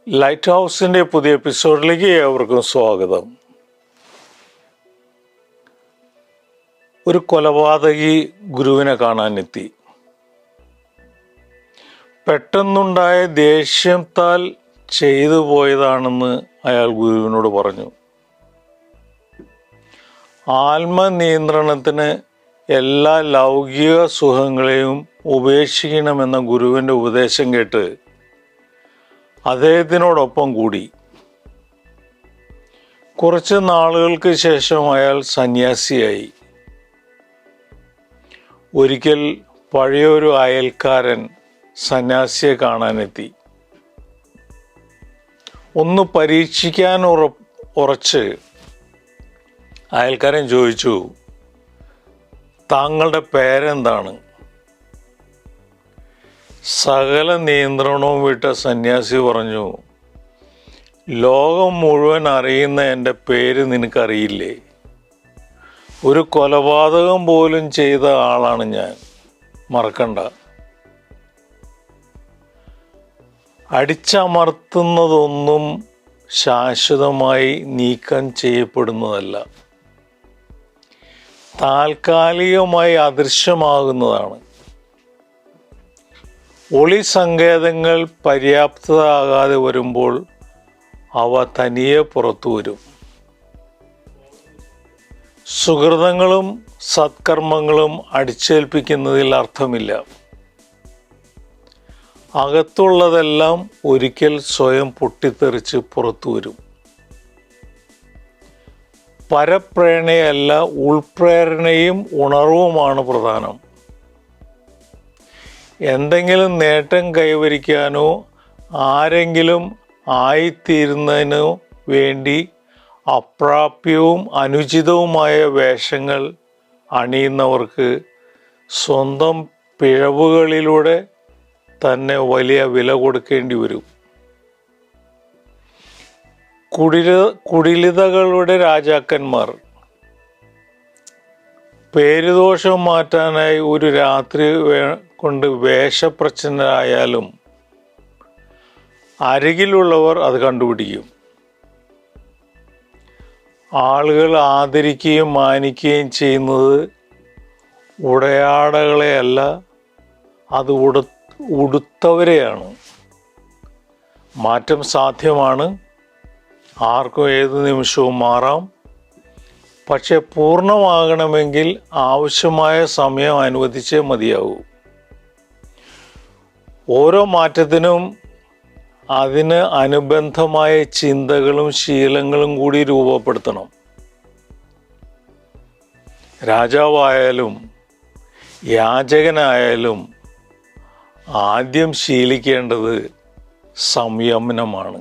Light ഹൗസിൻ്റെ പുതിയ എപ്പിസോഡിലേക്ക് ഏവർക്കും സ്വാഗതം. ഒരു കൊലപാതകി ഗുരുവിനെ കാണാനെത്തി. പെട്ടെന്നുണ്ടായ ദേഷ്യത്താൽ ചെയ്തു പോയതാണെന്ന് അയാൾ ഗുരുവിനോട് പറഞ്ഞു. ആത്മനിയന്ത്രണത്തിന് എല്ലാ ലൗകിക സുഖങ്ങളെയും ഉപേക്ഷിക്കണമെന്ന ഗുരുവിൻ്റെ ഉപദേശം കേട്ട് അദ്ദേഹത്തിനോടൊപ്പം കൂടി. കുറച്ച് നാളുകൾക്ക് ശേഷം അയാൾ സന്യാസിയായി. ഒരിക്കൽ പഴയൊരു അയൽക്കാരൻ സന്യാസിയെ കാണാനെത്തി. ഒന്ന് പരീക്ഷിക്കാൻ ഉറച്ച് അയൽക്കാരൻ ചോദിച്ചു, താങ്കളുടെ പേരെന്താണ്? സകല നിയന്ത്രണവും വിട്ട സന്യാസി പറഞ്ഞു, ലോകം മുഴുവൻ അറിയുന്ന എൻ്റെ പേര് നിനക്കറിയില്ലേ? ഒരു കൊലപാതകം പോലും ചെയ്ത ആളാണ് ഞാൻ, മറക്കണ്ട. അടിച്ചമർത്തുന്നതൊന്നും ശാശ്വതമായി നീക്കം ചെയ്യപ്പെടുന്നതല്ല, താൽക്കാലികമായി അദൃശ്യമാകുന്നതാണ്. ഒളി സങ്കേതങ്ങൾ പര്യാപ്തമാകാതെ വരുമ്പോൾ അവ തനിയെ പുറത്തു വരും. സുഹൃതങ്ങളും സത്കർമ്മങ്ങളും അടിച്ചേൽപ്പിക്കുന്നതിൽ അർത്ഥമില്ല. അകത്തുള്ളതെല്ലാം ഒരിക്കൽ സ്വയം പൊട്ടിത്തെറിച്ച് പുറത്തു വരും. പരപ്രേരണയല്ല, ഉൾപ്രേരണയും ഉണർവുമാണ് പ്രധാനം. എന്തെങ്കിലും നേട്ടം കൈവരിക്കാനോ ആരെങ്കിലും ആയിത്തീരുന്നതിനോ വേണ്ടി അപ്രാപ്യവും അനുചിതവുമായ വേഷങ്ങൾ അണിയുന്നവർക്ക് സ്വന്തം പിഴവുകളിലൂടെ തന്നെ വലിയ വില കൊടുക്കേണ്ടി വരും. കുടിലിതകളുടെ രാജാക്കന്മാർ പേരുദോഷം മാറ്റാനായി ഒരു രാത്രി കൊണ്ട് വേഷപ്രച്ഛന്നരായാലും അരികിലുള്ളവർ അത് കണ്ടുപിടിക്കും. ആളുകൾ ആദരിക്കുകയും മാനിക്കുകയും ചെയ്യുന്നത് ഉടയാടകളെയല്ല, അത് ഉടുത്തവരെയാണ്. മാറ്റം സാധ്യമാണ്, ആർക്കും ഏത് നിമിഷവും മാറാം. പക്ഷെ പൂർണ്ണമാകണമെങ്കിൽ ആവശ്യമായ സമയം അനുവദിച്ചേ മതിയാകൂ. ഓരോ മാറ്റത്തിനും അതിന് അനുബന്ധമായ ചിന്തകളും ശീലങ്ങളും കൂടി രൂപപ്പെടുത്തണം. രാജാവായാലും യാചകനായാലും ആദ്യം ശീലിക്കേണ്ടത് സംയമനമാണ്.